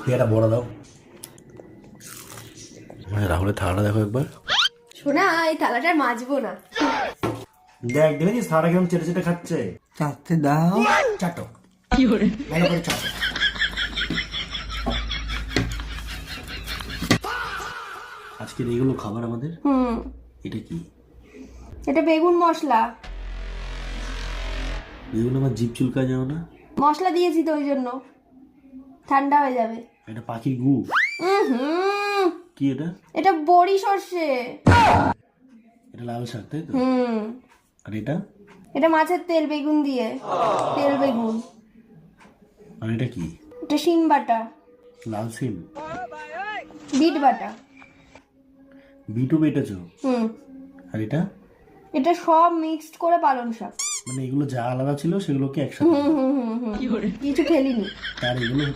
এটা বড় দাও। রাহুলের থালাটা দেখো একবার। শোনা, এই থালাটা মাজবো না। দেখ, দেখেছিস থালাটা কেমন চেটে চেটে খাচ্ছে। চাটতে দাও। চাটো ভালো করে চাটো। আজকের এইগুলো খাবার আমাদের। এটা কি? এটা বেগুন মশলা। এগুলো আমার জিভ চুলকা যাও না। মশলা দিয়েছি তো ওই জন্য ঠান্ডা হয়ে যাবে। এটা পাখির গু। হুম, কি এটা? এটা বড়ি সর্ষে। এটা লাল শাক, তাই তো? আর এটা? এটা মাছের তেল বেগুন দিয়ে, তেল বেগুন। আর এটা কি? এটা শিম বাটা, লাল সিম। বিট বাটা। বিটও বেটেছো? আর এটা? এটা সব মিক্সড করে পালং শাক। মানে এগুলো যা আলাদা ছিল সেগুলোকে একসাথে। কিছু ফেলিনি। আর এগুলো